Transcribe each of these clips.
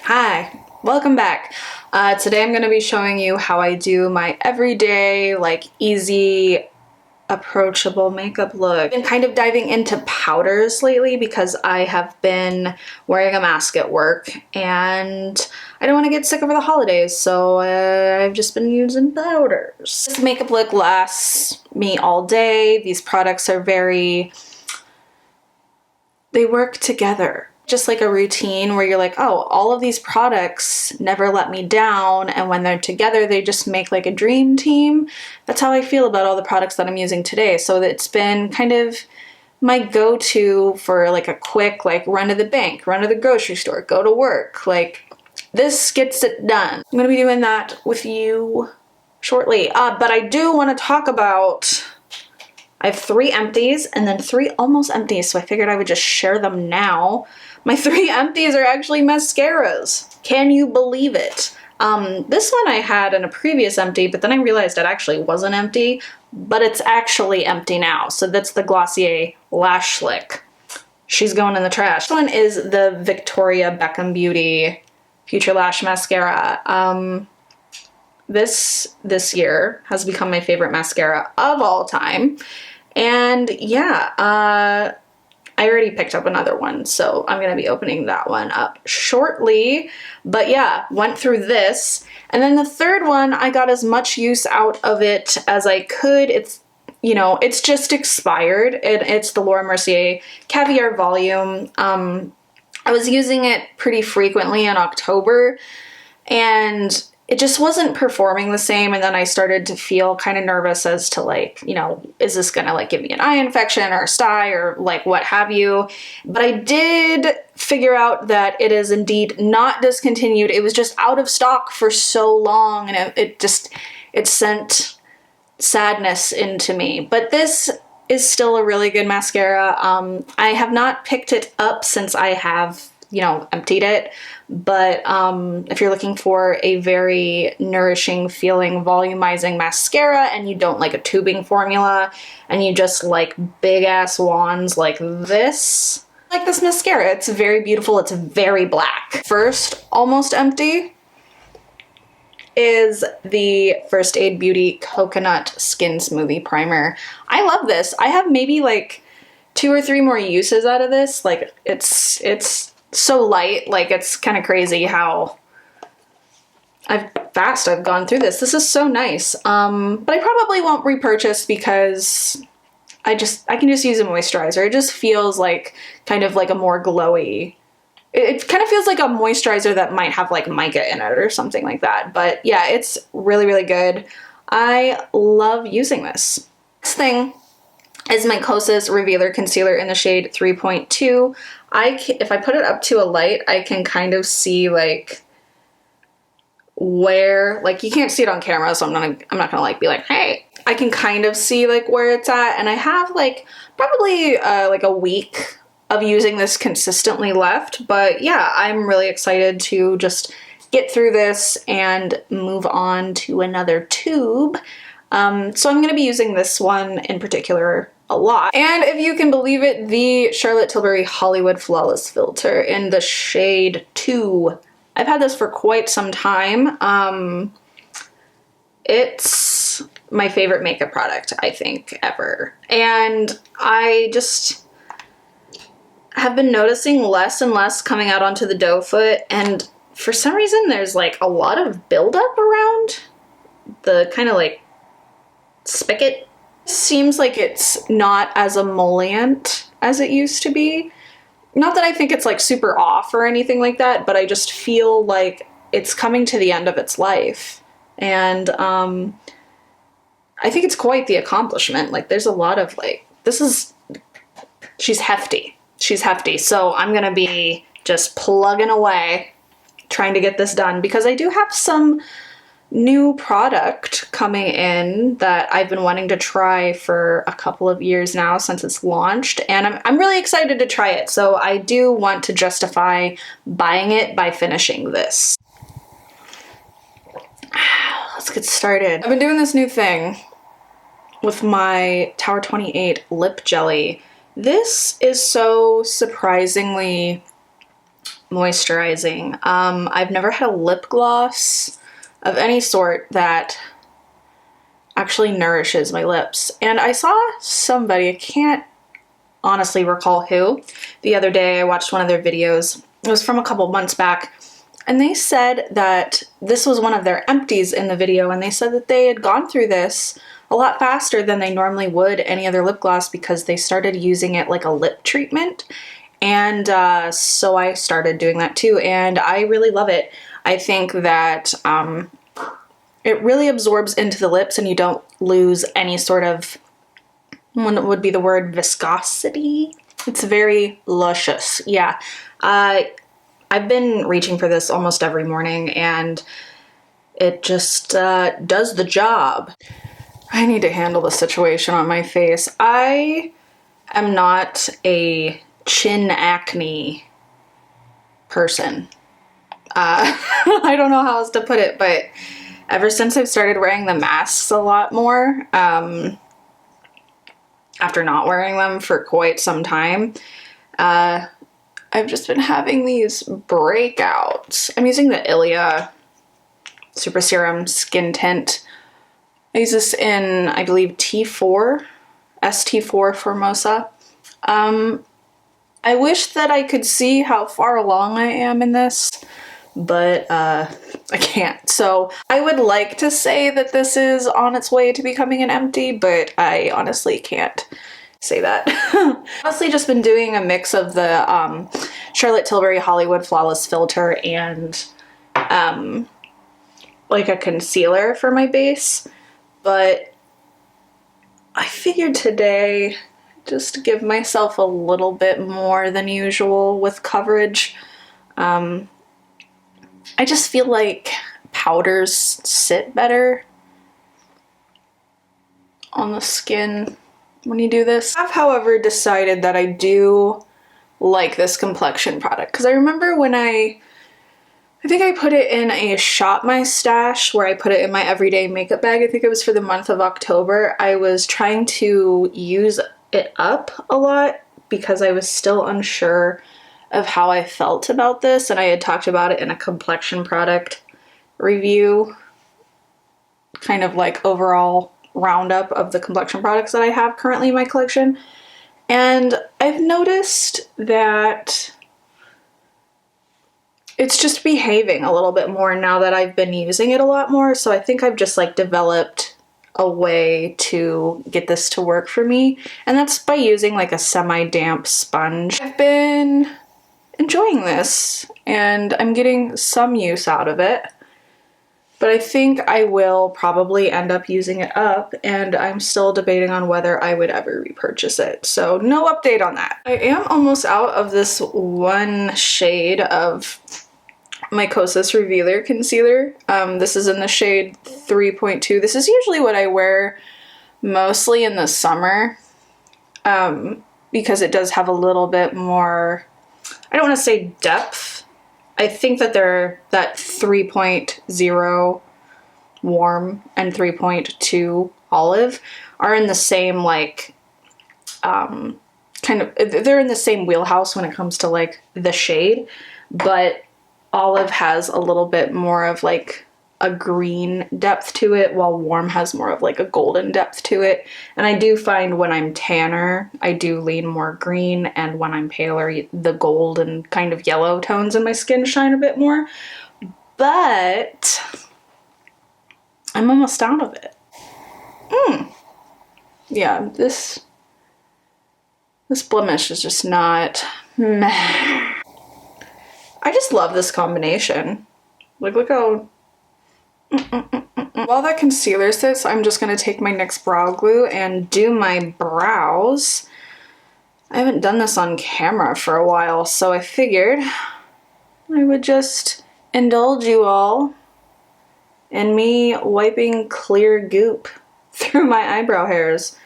Hi, welcome back. Today I'm going to be showing you how I do my everyday, easy, approachable makeup look. I've been kind of diving into powders lately because I have been wearing a mask at work and I don't want to get sick over the holidays, so I've just been using powders. This makeup look lasts me all day. These products are they work together. Just like a routine where you're like, oh, all of these products never let me down, and when they're together they just make like a dream team. That's how I feel about all the products that I'm using today. So it's been kind of my go-to for like a quick run to the bank, run to the grocery store, go to work. This gets it done. I'm gonna be doing that with you shortly. But I do want to talk about, I have 3 empties and then 3 almost empties, so I figured I would just share them now. My 3 empties are actually mascaras. Can you believe it? This one I had in a previous empty, but then I realized it actually wasn't empty, but it's actually empty now. So that's the Glossier Lash Slick. She's going in the trash. This one is the Victoria Beckham Beauty Future Lash Mascara. This year has become my favorite mascara of all time. And yeah, I already picked up another one, so I'm gonna be opening that one up shortly. But yeah, went through this. And then the third one, I got as much use out of it as I could. It's, it's just expired. It's the Laura Mercier Caviar Volume. I was using it pretty frequently in October, and it just wasn't performing the same, and then I started to feel kind of nervous as to is this gonna give me an eye infection or a sty or what have you. But I did figure out that it is indeed not discontinued. It was just out of stock for so long, and it sent sadness into me. But this is still a really good mascara. I have not picked it up since I have emptied it, but if you're looking for a very nourishing feeling volumizing mascara and you don't like a tubing formula and you just like big ass wands like this mascara. It's very beautiful. It's very black. First almost empty is the First Aid Beauty Coconut Skin Smoothie Primer. I love this. I have maybe 2 or 3 more uses out of this. It's so light, it's kind of crazy how fast I've gone through this. This is so nice. But I probably won't repurchase because I can just use a moisturizer. It just feels kind of like a more glowy, it kind of feels like a moisturizer that might have mica in it or something like that. But yeah, it's really, really good. I love using this. Next thing is my Kosas Revealer Concealer in the shade 3.2. If I put it up to a light, I can kind of see where, you can't see it on camera, so I'm not gonna be hey. I can kind of see where it's at, and I have probably a week of using this consistently left. But yeah, I'm really excited to just get through this and move on to another tube. So I'm gonna be using this one in particular a lot. And if you can believe it, the Charlotte Tilbury Hollywood Flawless Filter in the shade 2. I've had this for quite some time. It's my favorite makeup product, I think, ever. And I just have been noticing less and less coming out onto the doe foot, and for some reason there's a lot of buildup around the kind of spigot. Seems like it's not as emollient as it used to be. Not that I think it's super off or anything like that, but I just feel like it's coming to the end of its life. And I think it's quite the accomplishment. There's a lot of she's hefty. She's hefty. So I'm gonna be just plugging away trying to get this done because I do have some new product coming in that I've been wanting to try for a couple of years now since it's launched, and I'm really excited to try it. So I do want to justify buying it by finishing this. Let's get started. I've been doing this new thing with my Tower 28 lip jelly. This is so surprisingly moisturizing. I've never had a lip gloss of any sort that actually nourishes my lips. And I saw somebody, I can't honestly recall who, the other day I watched one of their videos. It was from a couple months back. And they said that this was one of their empties in the video, and they said that they had gone through this a lot faster than they normally would any other lip gloss because they started using it like a lip treatment. And so I started doing that too, and I really love it. I think that it really absorbs into the lips and you don't lose any sort of, what would be the word, viscosity? It's very luscious. Yeah. I've been reaching for this almost every morning and it just does the job. I need to handle the situation on my face. I am not a chin acne person. I don't know how else to put it, but ever since I've started wearing the masks a lot more, after not wearing them for quite some time, I've just been having these breakouts. I'm using the Ilia Super Serum Skin Tint. I use this in, I believe, T4, ST4 Formosa. I wish that I could see how far along I am in this, but I can't. So I would like to say that this is on its way to becoming an empty, but I honestly can't say that. Honestly, just been doing a mix of the Charlotte Tilbury Hollywood Flawless Filter and like a concealer for my base, but I figured today just to give myself a little bit more than usual with coverage. I just feel like powders sit better on the skin when you do this. I've, however, decided that I do like this complexion product because I remember when I think I put it in a Shop My Stash where I put it in my everyday makeup bag. I think it was for the month of October. I was trying to use it up a lot because I was still unsure of how I felt about this, and I had talked about it in a complexion product review, kind of like overall roundup of the complexion products that I have currently in my collection. And I've noticed that it's just behaving a little bit more now that I've been using it a lot more. So I think I've just like developed a way to get this to work for me, and that's by using like a semi-damp sponge. I've been enjoying this and I'm getting some use out of it, but I think I will probably end up using it up, and I'm still debating on whether I would ever repurchase it. So no update on that. I am almost out of this one shade of my Kosas Revealer Concealer. This is in the shade 3.2. This is usually what I wear mostly in the summer because it does have a little bit more, I don't want to say depth. I think that they're that 3.0 warm and 3.2 olive are in the same like kind of, they're in the same wheelhouse when it comes to like the shade, but olive has a little bit more of like a green depth to it, while warm has more of like a golden depth to it. And I do find when I'm tanner, I do lean more green, and when I'm paler, the gold and kind of yellow tones in my skin shine a bit more. But I'm almost out of it. Yeah, this blemish is just not meh. I just love this combination. Like, look how... While that concealer sits, I'm just going to take my NYX Brow Glue and do my brows. I haven't done this on camera for a while, so I figured I would just indulge you all in me wiping clear goop through my eyebrow hairs.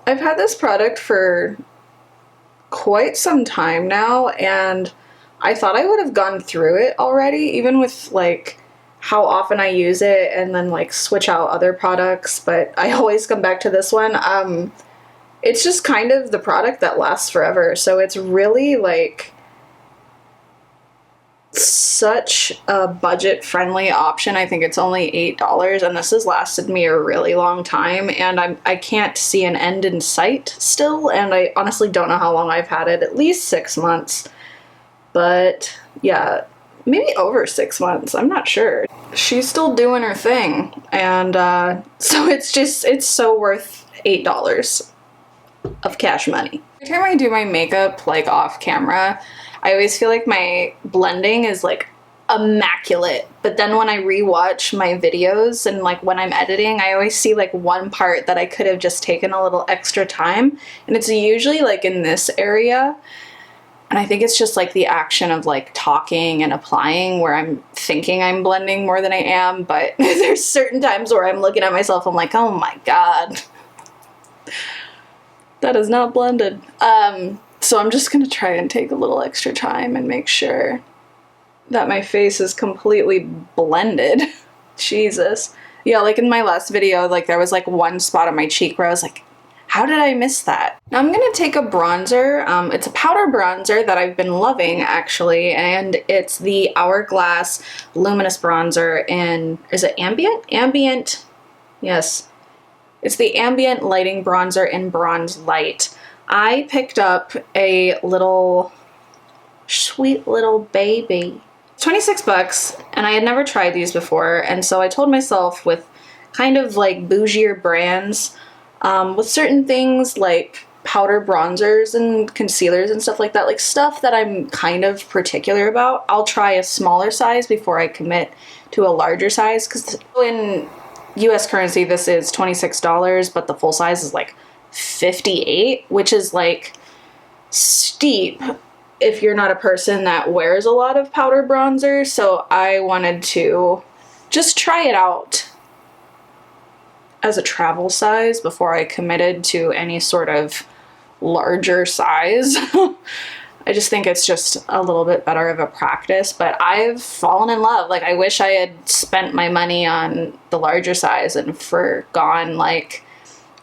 I've had this product for quite some time now, and I thought I would have gone through it already, even with like how often I use it and then like switch out other products, but I always come back to this one. it's just kind of the product that lasts forever. So it's really like such a budget-friendly option. I think it's only $8, and this has lasted me a really long time, and I can't see an end in sight still, and I honestly don't know how long I've had it. At least 6 months, but yeah, maybe over 6 months. I'm not sure. She's still doing her thing, and so it's so worth $8 of cash money. Every time I do my makeup like off camera, I always feel like my blending is like immaculate, but then when I rewatch my videos and like when I'm editing, I always see like one part that I could have just taken a little extra time, and it's usually like in this area. And I think it's just like the action of like talking and applying where I'm thinking I'm blending more than I am, but there's certain times where I'm looking at myself, I'm like, oh my god, that is not blended. So I'm just gonna try and take a little extra time and make sure that my face is completely blended. Jesus. Yeah, like in my last video, like there was like one spot on my cheek where I was like, how did I miss that? Now I'm gonna take a bronzer. It's a powder bronzer that I've been loving actually, and it's the Hourglass Luminous bronzer in, is it Ambient? Ambient, yes. It's the Ambient Lighting Bronzer in Bronze Light. I picked up a little, sweet little baby. 26 bucks, and I had never tried these before, and so I told myself with kind of like bougier brands, with certain things like powder bronzers and concealers and stuff like that, like stuff that I'm kind of particular about, I'll try a smaller size before I commit to a larger size, because in US currency this is $26, but the full size is like $58, which is like steep if you're not a person that wears a lot of powder bronzer. So I wanted to just try it out as a travel size before I committed to any sort of larger size. I just think it's just a little bit better of a practice, but I've fallen in love. Like, I wish I had spent my money on the larger size and forgone like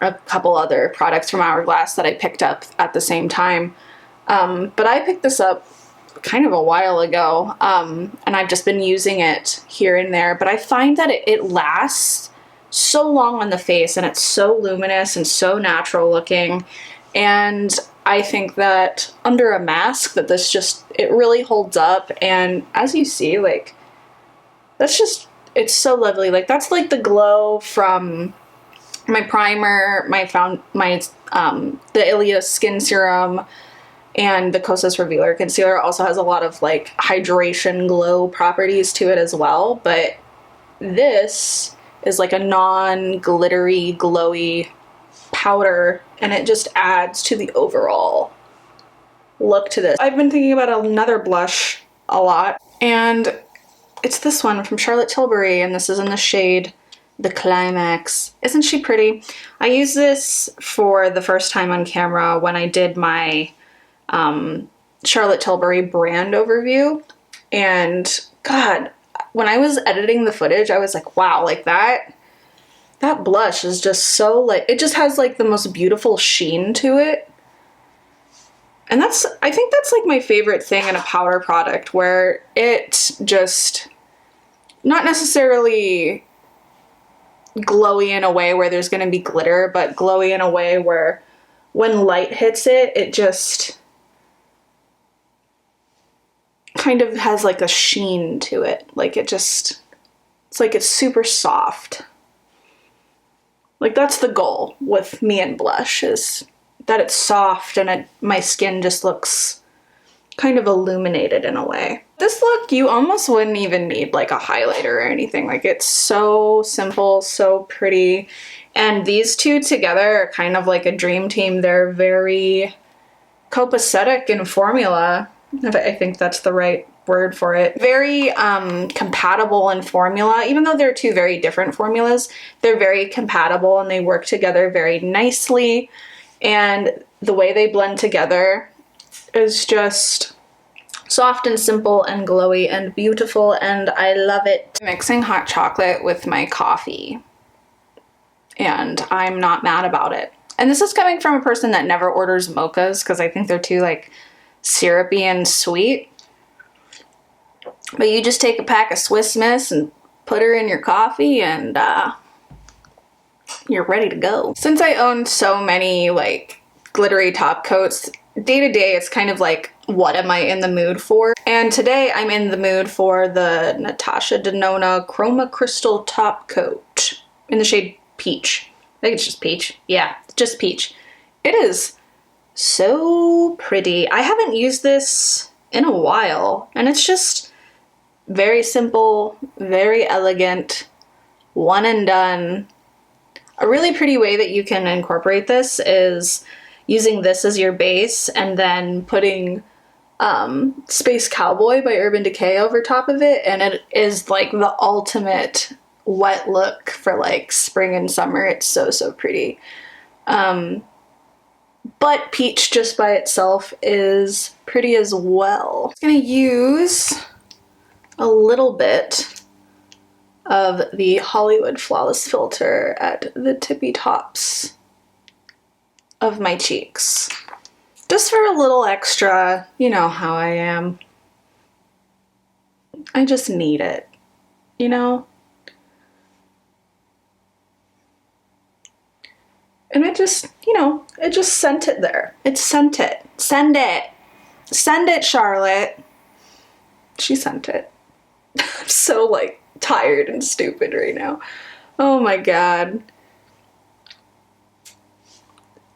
a couple other products from Hourglass that I picked up at the same time. But I picked this up kind of a while ago, and I've just been using it here and there, but I find that it lasts so long on the face, and it's so luminous and so natural looking, and I think that under a mask that this just, it really holds up. And as you see, like, that's just, it's so lovely. Like, that's like the glow from my primer, the Ilia skin serum, and the Kosas Revealer concealer also has a lot of like hydration glow properties to it as well, but this is like a non-glittery, glowy powder, and it just adds to the overall look to this. I've been thinking about another blush a lot, and it's this one from Charlotte Tilbury, and this is in the shade the Climax. Isn't she pretty? I used this for the first time on camera when I did my Charlotte Tilbury brand overview, and God, when I was editing the footage, I was like, wow, like that blush is just so, like, it just has like the most beautiful sheen to it. And I think that's like my favorite thing in a powder product, where it just, not necessarily glowy in a way where there's going to be glitter, but glowy in a way where when light hits it, it just kind of has like a sheen to it. Like, it just, it's like it's super soft. Like, that's the goal with me and blush, is that it's soft and my skin just looks kind of illuminated in a way. This look, you almost wouldn't even need like a highlighter or anything. Like, it's so simple, so pretty. And these two together are kind of like a dream team. They're very copacetic in formula, if I think that's the right word for it. Very compatible in formula. Even though they're two very different formulas, they're very compatible and they work together very nicely. And the way they blend together is just soft and simple and glowy and beautiful, and I love it. I'm mixing hot chocolate with my coffee, and I'm not mad about it. And this is coming from a person that never orders mochas because I think they're too like syrupy and sweet. But you just take a pack of Swiss Miss and put her in your coffee and you're ready to go. Since I own so many like glittery top coats, day to day it's kind of like, what am I in the mood for? And today I'm in the mood for the Natasha Denona Chroma Crystal Top Coat in the shade Peach. I think it's just peach. Yeah, just peach. It is so pretty. I haven't used this in a while, and it's just very simple, very elegant, one and done. A really pretty way that you can incorporate this is using this as your base and then putting Space Cowboy by Urban Decay over top of it, and it is like the ultimate wet look for like spring and summer. It's so, so pretty. But peach just by itself is pretty as well. I'm gonna use a little bit of the Hollywood Flawless Filter at the tippy tops of my cheeks. Just for a little extra, you know how I am. I just need it, you know? And it just, you know, it just sent it there. It sent it. Send it. Send it, Charlotte. She sent it. I'm so, like, tired and stupid right now. Oh my god.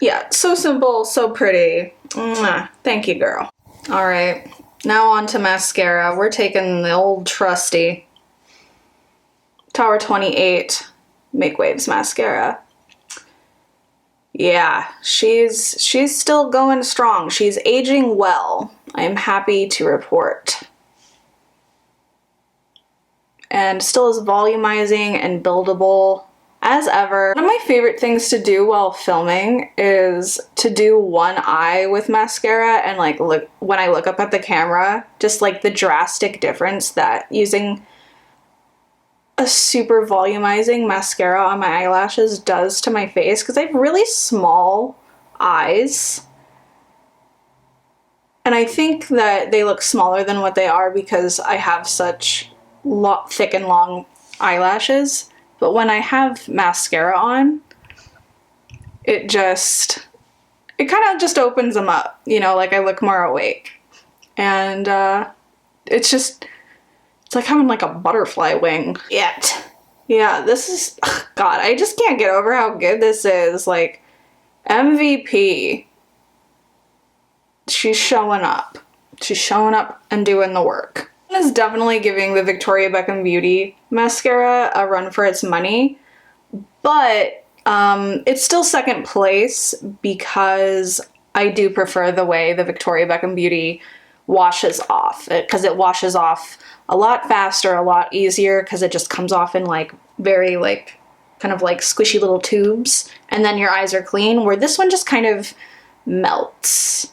Yeah, so simple, so pretty. Mwah. Thank you, girl. Alright, now on to mascara. We're taking the old trusty Tower 28 Make Waves mascara. Yeah, she's still going strong. She's aging well. I am happy to report. And still as volumizing and buildable as ever. One of my favorite things to do while filming is to do one eye with mascara and like look when I look up at the camera, just like the drastic difference that using a super volumizing mascara on my eyelashes does to my face, because I have really small eyes and I think that they look smaller than what they are because I have such thick and long eyelashes. But when I have mascara on, it kind of just opens them up, you know, like I look more awake. And it's like having like a butterfly wing. Yeah, this is, God, I just can't get over how good this is. Like, MVP. She's showing up. She's showing up and doing the work. Is definitely giving the Victoria Beckham Beauty mascara a run for its money, but it's still second place because I do prefer the way the Victoria Beckham Beauty washes off, because it washes off a lot faster, a lot easier, because it just comes off in like very like kind of like squishy little tubes, and then your eyes are clean, where this one just kind of melts.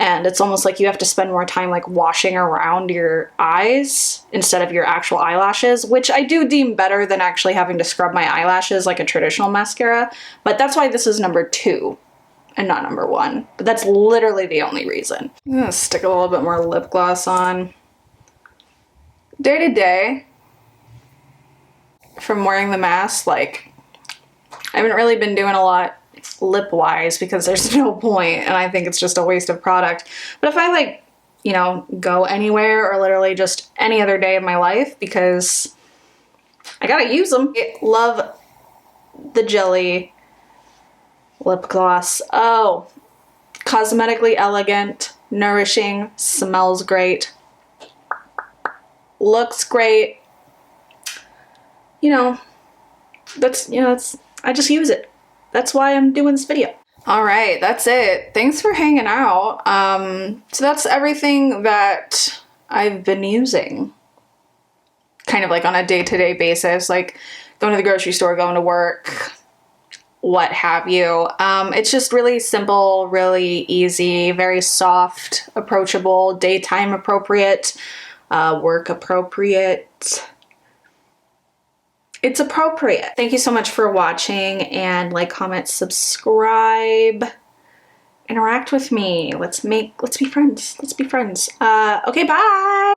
And it's almost like you have to spend more time like washing around your eyes instead of your actual eyelashes, which I do deem better than actually having to scrub my eyelashes like a traditional mascara. But that's why this is number 2 and not number 1. But that's literally the only reason. I'm gonna stick a little bit more lip gloss on. Day to day, from wearing the mask, like, I haven't really been doing a lot lip wise because there's no point and I think it's just a waste of product. But if I like, you know, go anywhere or literally just any other day of my life, because I gotta use them. I love the Jelly lip gloss. Oh, cosmetically elegant, nourishing, smells great, looks great. You know, I just use it. That's why I'm doing this video. All right, that's it. Thanks for hanging out. So that's everything that I've been using. Kind of like on a day-to-day basis, like going to the grocery store, going to work, what have you. It's just really simple, really easy, very soft, approachable, daytime appropriate, work appropriate. it's appropriate. Thank you so much for watching, and like, comment, subscribe, interact with me. Let's be friends. Okay, bye.